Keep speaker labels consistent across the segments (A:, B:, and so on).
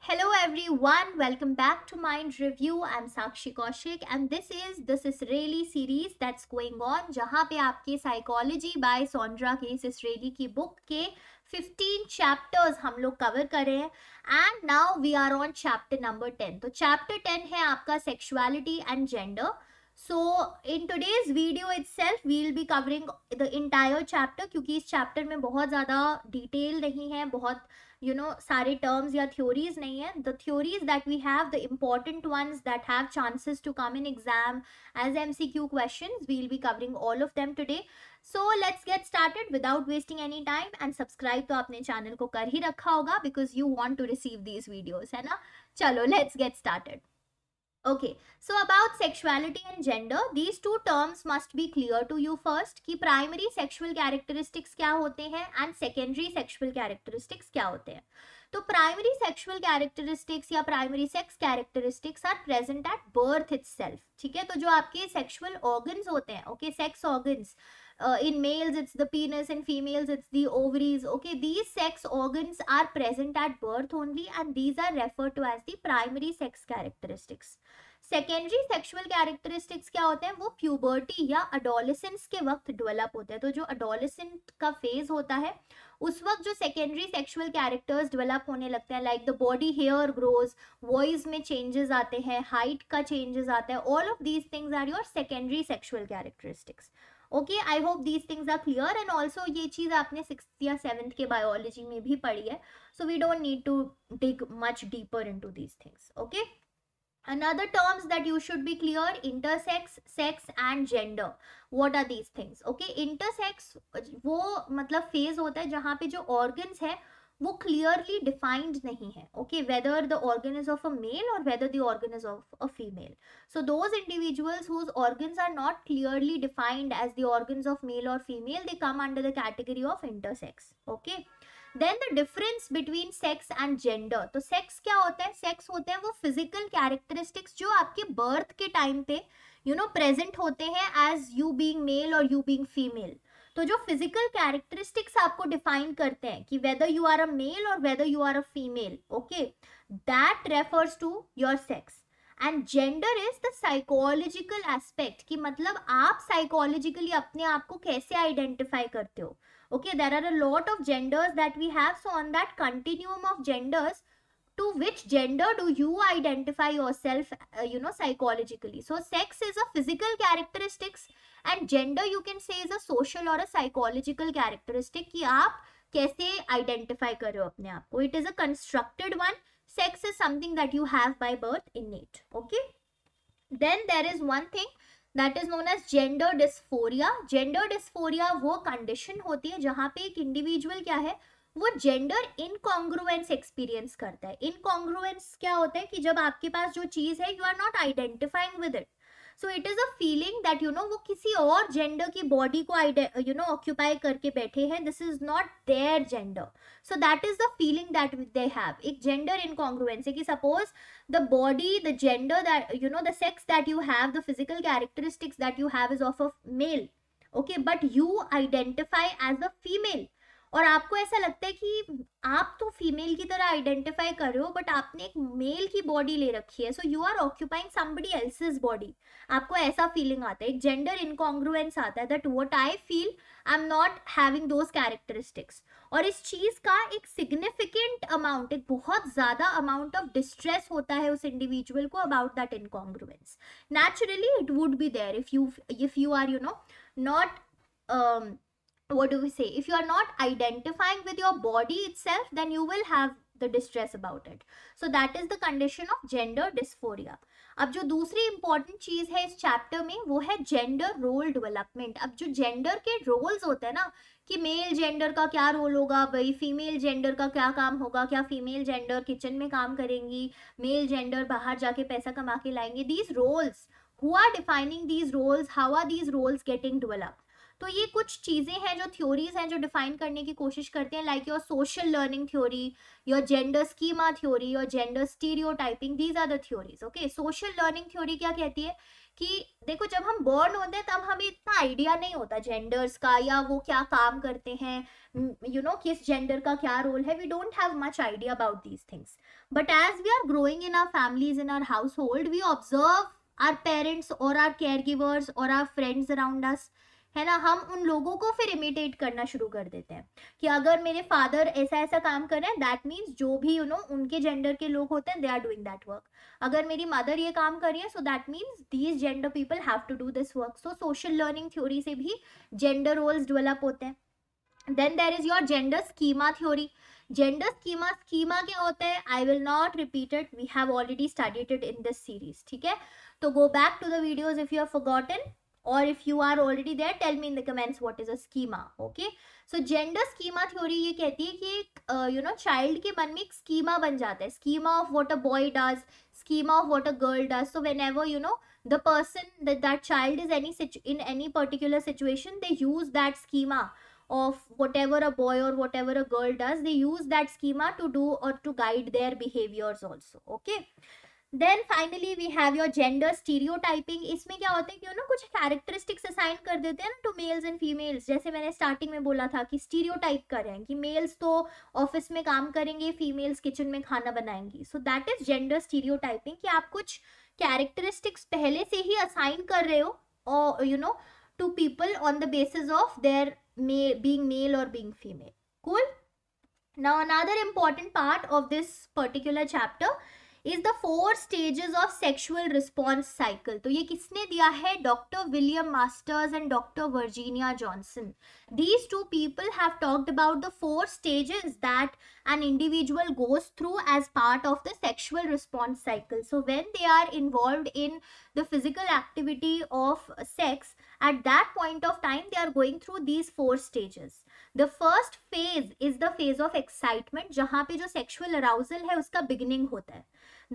A: Hello everyone, welcome back to Mind Review. I'm Sakshi Kaushik and this Israeli series that's going on जहाँ पे आपके Psychology by Sondra के इस Israeli की book के 15 chapters हम लोग cover कर रहे हैं and now we are on chapter number 10. तो chapter 10 है आपका Sexuality and Gender. So in today's video itself we'll be covering the entire chapter क्योंकि इस chapter में बहुत ज़्यादा detail नहीं है, बहुत सारे terms या theories नहीं है. The theories that we have, the important ones that have chances to come in exam as MCQ questions, we'll be covering all of them today. So let's get started without wasting any time and subscribe तो आपने channel को कर ही रखा होगा because you want to receive these videos, है ना? चलो let's get started. Okay, so about sexuality and gender, these two terms must be clear to you first कि primary sexual characteristics क्या होते हैं and secondary sexual characteristics क्या होते हैं. तो primary sexual characteristics या primary sex characteristics are present at birth itself. ठीक है, तो जो आपके sexual organs होते हैं, okay, sex organs, in males it's the penis, in females it's the ovaries, okay, these sex organs are present at birth only and these are referred to as the primary sex characteristics. Secondary sexual characteristics क्या होते हैं, वो puberty या adolescence के वक्त develop होते हैं. तो जो अडोलेसेंट का फेज होता है उस वक्त जो सेकेंडरी सेक्सुअल कैरेक्टर्स डेवलप होने लगते हैं, like the body hair grows, voice में चेंजेस आते हैं, हाइट का चेंजेस आता है, all of these things are your secondary sexual characteristics. Okay, I hope these things are clear. And also ये चीज आपने 6th या 7th के बायोलॉजी में भी पढ़ी है, so we don't need to dig much deeper into these things. Okay, another terms that you should be clear, intersex, sex and gender. What are these things? Okay, intersex वो मतलब phase होता है जहाँ पे जो organs है वो clearly defined नहीं है. Okay, whether the organ is of a male or whether the organ is of a female. So those individuals whose organs are not clearly defined as the organs of male or female, they come under the category of intersex. Okay, then the difference between sex and gender. तो sex क्या होता है, sex होते हैं वो physical characteristics जो आपके birth के टाइम पे प्रेजेंट होते हैं एज यू बीइंग मेल और यू बीइंग फीमेल. तो जो फिजिकल कैरेक्टरिस्टिक्स आपको डिफाइन करते हैं कि whether you are a male और whether you are a female, okay, that refers to your sex. And gender is the psychological aspect कि मतलब आप साइकोलॉजिकली अपने आप को कैसे आइडेंटिफाई करते हो. Okay, there are a lot of genders that we have, so on that continuum of genders, to which gender do you identify yourself psychologically. So sex is a physical characteristics and gender you can say is a social or a psychological characteristic कि आप कैसे identify कर रहे हो अपने आप को. It is a constructed one. Sex is something that you have by birth innate. Okay, then there is one thing that is known as gender dysphoria. Gender dysphoria वो condition होती है जहाँ पे एक individual क्या है, वो gender incongruence experience करता है. Incongruence क्या होता है कि जब आपके पास जो चीज़ है you are not identifying with it. So it is a feeling that वो किसी और gender की body को occupy करके बैठे हैं. This is not their gender. So that is the feeling that they have. एक gender incongruence है कि suppose the body, the gender that the sex that you have, the physical characteristics that you have is of a male, okay, but you identify as a female. और आपको ऐसा लगता है कि आप तो फीमेल की तरह आइडेंटिफाई कर रहे हो बट आपने एक मेल की बॉडी ले रखी है, so you are occupying somebody else's body. आपको ऐसा फीलिंग आता है, एक जेंडर इनकॉन्ग्रुएंस आता है that what I feel I am not having those characteristics. और इस चीज का एक सिग्निफिकेंट अमाउंट, एक बहुत ज्यादा अमाउंट ऑफ डिस्ट्रेस होता है उस इंडिविजुअल को about that incongruence. Naturally it would be there if you are not what do we say, if you are not identifying with your body itself, then you will have the distress about it. So that is the condition of gender dysphoria. अब जो दूसरी important चीज है इस chapter में वो है gender role development. अब जो जेंडर के रोल्स होते हैं ना कि मेल जेंडर का क्या रोल होगा, वही फीमेल जेंडर का क्या काम होगा, क्या फीमेल जेंडर किचन में काम करेंगी, मेल जेंडर बाहर जाके पैसा कमा के लाएंगे. These roles, who are defining these roles, how are these roles getting developed. तो ये कुछ चीजें हैं जो थ्योरीज हैं जो डिफाइन करने की कोशिश करते हैं, like your social learning theory, your gender schema theory, your gender stereotyping. These are the theories. Okay, social learning theory क्या कहती है कि देखो जब हम बॉर्न होते हैं तब हमें इतना आइडिया नहीं होता जेंडर्स का, या वो क्या काम करते हैं, किस जेंडर का क्या रोल है. We don't have much idea about these things. But as we are growing in our families, in our household, we observe our parents और आर केयर गिवर्स और आर फ्रेंड्स अराउंड अस, है ना. हम उन लोगों को फिर imitate करना शुरू कर देते हैं कि अगर मेरे फादर ऐसा ऐसा काम कर रहे हैं, दैट मीन्स जो भी उनके जेंडर के लोग होते हैं, they are doing that work. अगर मेरी मदर ये काम कर रही है, so that means these gender people have to do this work. So social learning theory से भी जेंडर रोल्स डेवलप होते हैं. Then there is your gender schema theory. Gender schema क्या होता है, I will not repeat it, we have already studied it in this series. ठीक है, तो go back to the videos if you have forgotten, or if you are already there, tell me in the comments what is a schema. Okay, so gender schema theory ये कहती है कि child के मन में एक schema बन जाता है, schema of what a boy does, schema of what a girl does. So whenever the person, that child is in any particular situation, they use that schema of whatever a boy or whatever a girl does, they use that schema to do or to guide their behaviors also. Okay, then finally we have your gender stereotyping. इसमें क्या होता है कि कुछ characteristics assign कर देते हैं ना टू मेल्स एंड फीमेल्स. जैसे मैंने स्टार्टिंग में बोला था कि स्टीरियोटाइप कर रहे हैं कि मेल्स तो ऑफिस में काम करेंगे, फीमेल्स किचन में खाना बनाएंगी. So that is gender stereotyping, कि आप कुछ कैरेक्टरिस्टिक्स पहले से ही असाइन कर रहे हो और two people on the basis of their being male और being female. Cool. Now another important part of this particular chapter is the 4 stages of sexual response cycle. तो ये किसने दिया है, doctor William masters and doctor Virginia Johnson. These two people have talked about the 4 stages that an individual goes through as part of the sexual response cycle. So when they are involved in the physical activity of sex, at that point of time they are going through these 4 stages. The first phase is the phase of excitement, जहाँ पे जो sexual arousal है उसका beginning होता है.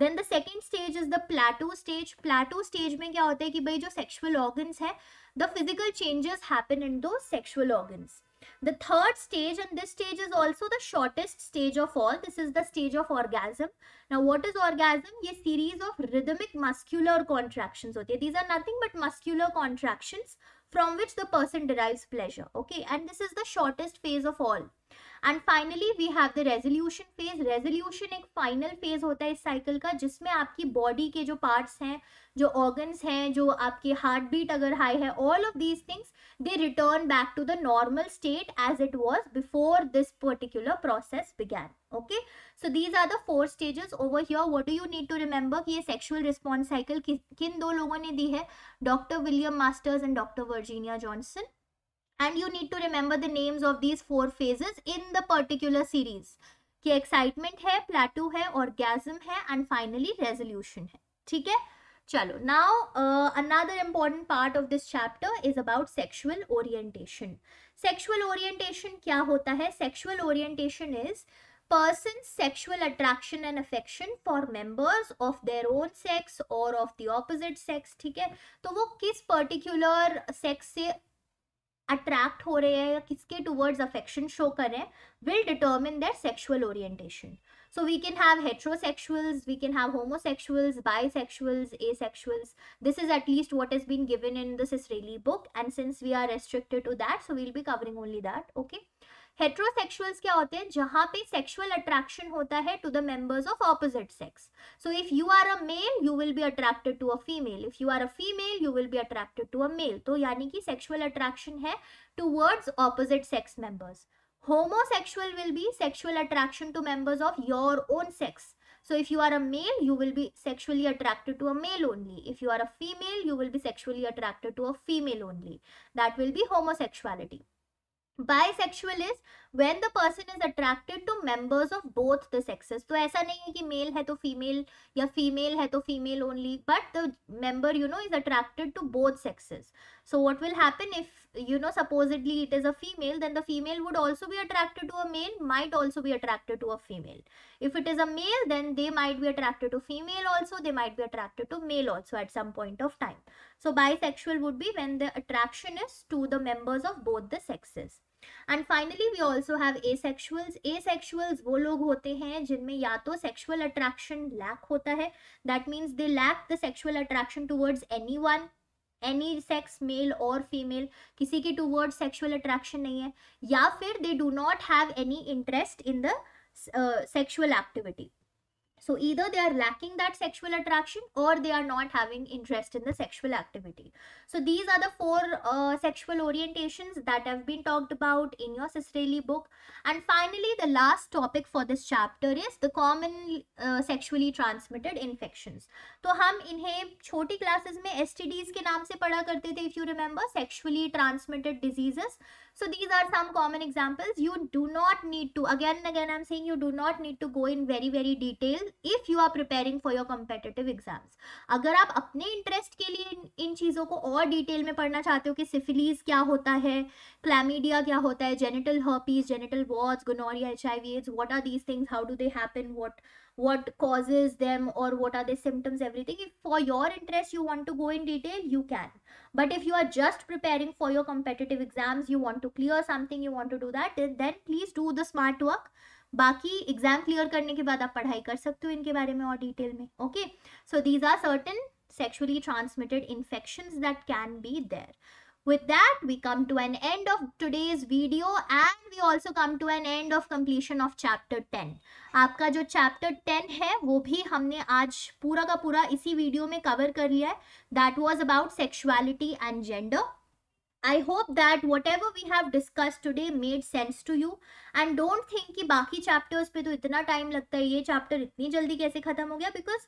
A: Then the second stage is the plateau stage. Plateau stage में क्या होता है कि भाई जो sexual organs है, the physical changes happen in those sexual organs. The third stage, and this stage is also the shortest stage of all, this is the stage of orgasm. Now what is orgasm? ये series of rhythmic muscular contractions होती है. These are nothing but muscular contractions from which the person derives pleasure. Okay, and this is the shortest phase of all. And finally we have the resolution phase. Resolution एक final phase होता है इस cycle का, जिसमें आपकी body के जो parts हैं, जो ऑर्गन्स हैं, जो आपकी हार्ट बीट अगर हाई है, all of these things they return back to the normal state as it was before this particular process began. Okay, so these are the 4 stages over here. What do you need to remember कि ये sexual response cycle किन 2 लोगों ने दी है, doctor William masters and doctor Virginia Johnson. And you need to remember the names of these 4 phases in the particular series कि excitement है, plateau है, orgasm है and finally resolution है. ठीक है, चलो. Now another important part of this chapter is about sexual orientation. Sexual orientation क्या होता है? Sexual orientation is person's sexual attraction and affection for members of their own sex or of the opposite sex. ठीक है, तो वो किस particular sex से attract हो रहे हैं या किसके टूवर्ड्स अफेक्शन शो कर रहे हैं, will determine their sexual orientation. So we can have heterosexuals, we can have homosexuals, bisexuals, asexuals. This is at least what has been given in this Israeli book, and since we are restricted to that, so we'll be covering only that. Okay. Heterosexuals क्या होते हैं, जहां पे sexual attraction होता है to the members of opposite sex. So if you are a male you will be attracted to a female, if you are a female you will be attracted to a male. तो यानी कि sexual attraction है towards opposite sex members. homosexual will be sexual attraction to members of your own sex. So if you are a male, you will be sexually attracted to a male only. If you are a female, you will be sexually attracted to a female only. That will be homosexuality. Bisexual is when the person is attracted to members of both the sexes. तो ऐसा नहीं है कि mail है तो female या female है तो female only, but the member is attracted to both sexes. So what will happen if supposedly it is a female, then the female would also be attracted to a male, might also be attracted to a female. If it is a male, then they might be attracted to female also, they might be attracted to male also at some point of time. So bisexual would be when the attraction is to the members of both the sexes. And finally we also have asexuals. Asexuals वो लोग होते हैं जिनमें या तो sexual attraction lack होता है, that means they lack the sexual attraction towards anyone, any sex, male और फीमेल, किसी के टूवर्ड्स सेक्सुअल अट्रैक्शन नहीं है, या फिर they do not have any interest in the sexual activity. So either they are lacking that sexual attraction or they are not having interest in the sexual activity. So these are the four sexual orientations that have been talked about in your Sisreli book. And finally, the last topic for this chapter is the common sexually transmitted infections. तो हम इन्हें छोटी classes में STDs के नाम से पढ़ा करते थे, if you remember, sexually transmitted diseases. So these are some common examples. You do not need to, again and again I'm saying, you do not need to go in very detail if you are preparing for your competitive exams. अगर आप अपने interest के लिए इन चीज़ों को और detail में पढ़ना चाहते हो कि सिफिलीज क्या होता है, क्लैमीडिया क्या होता है, genital herpes, genital warts, gonorrhoea, HIV AIDS, what are these things, how do they happen, what causes them, or what are the symptoms, everything. If for your interest you want to go in detail, you can. But if you are just preparing for your competitive exams, you want to clear something, you want to do that, then please do the smart work. बाकी exam clear करने के बाद आप पढ़ाई कर सकते हो इनके बारे में और डिटेल में. Okay, so these are certain sexually transmitted infections that can be there. With that, we come to an end of today's video and we also come to an end of completion of chapter 10. आपका जो chapter 10 है वो भी हमने आज पूरा का पूरा इसी वीडियो में कवर कर लिया है. That was about sexuality and gender. I hope that whatever we have discussed today made sense to you. And don't think कि बाकी chapters पे तो इतना टाइम लगता है, ये chapter इतनी जल्दी कैसे खत्म हो गया, because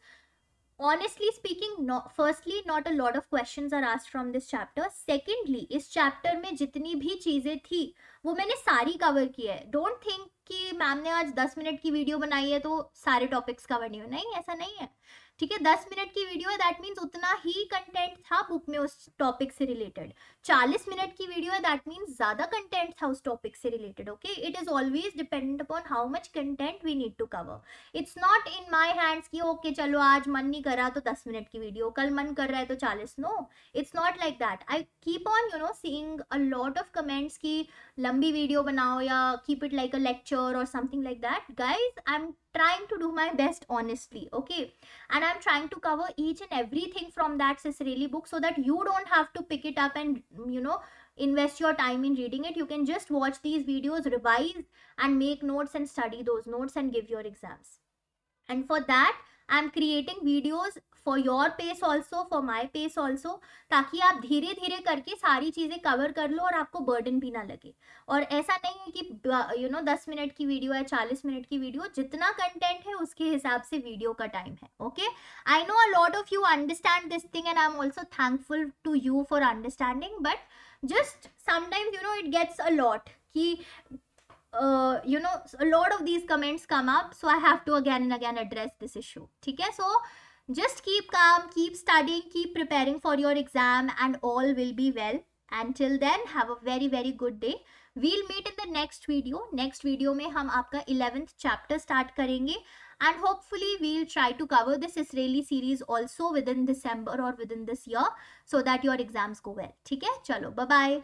A: honestly speaking, firstly, not a lot of questions are asked from this chapter. Secondly, इस chapter में जितनी भी चीज़ें थी वो मैंने सारी कवर की है. Don't think कि मैम ने आज 10 मिनट की वीडियो बनाई है तो सारे टॉपिक्स कवर नहीं हुए. नहीं, ऐसा नहीं है. ठीक है, 10 मिनट की वीडियो है, दैट मीन्स उतना ही कंटेंट था बुक में उस टॉपिक से रिलेटेड. 40 मिनट की वीडियो है, दैट मीन्स ज़्यादा कंटेंट था उस टॉपिक से related. Okay, it is always dependent upon how much content we need to cover. It's not in my hands कि ओके चलो आज मन नहीं कर रहा तो 10 मिनट की वीडियो, कल मन कर रहा है तो 40. No, it's not like that. I keep on seeing a lot of comments की लंबी वीडियो बनाओ या keep it like a lecture और something like that. Guys, I am trying to do my best honestly, okay, and I'm trying to cover each and everything from that Sisreli book so that you don't have to pick it up and invest your time in reading it. You can just watch these videos, revise and make notes and study those notes and give your exams. And for that I'm creating videos for your pace also, for my pace also, ताकि आप धीरे धीरे करके सारी चीज़ें cover कर लो और आपको बर्डन भी ना लगे. और ऐसा नहीं है कि 10 मिनट की वीडियो है, 40 मिनट की वीडियो, जितना कंटेंट है उसके हिसाब से वीडियो का टाइम है. Okay, I know a lot of you understand this thing and I am also thankful to you for understanding, but just sometimes it gets a lot कि a lot of these comments come up, so I have to again and again address this issue. ठीक है, so just keep calm, keep studying, keep preparing for your exam and all will be well. Until then, have a very good day. We'll meet in the next video. Next video में हम आपका 11th chapter start करेंगे and hopefully we'll try to cover this Israeli series also within December or within this year so that your exams go well. ठीक है, चलो, bye bye.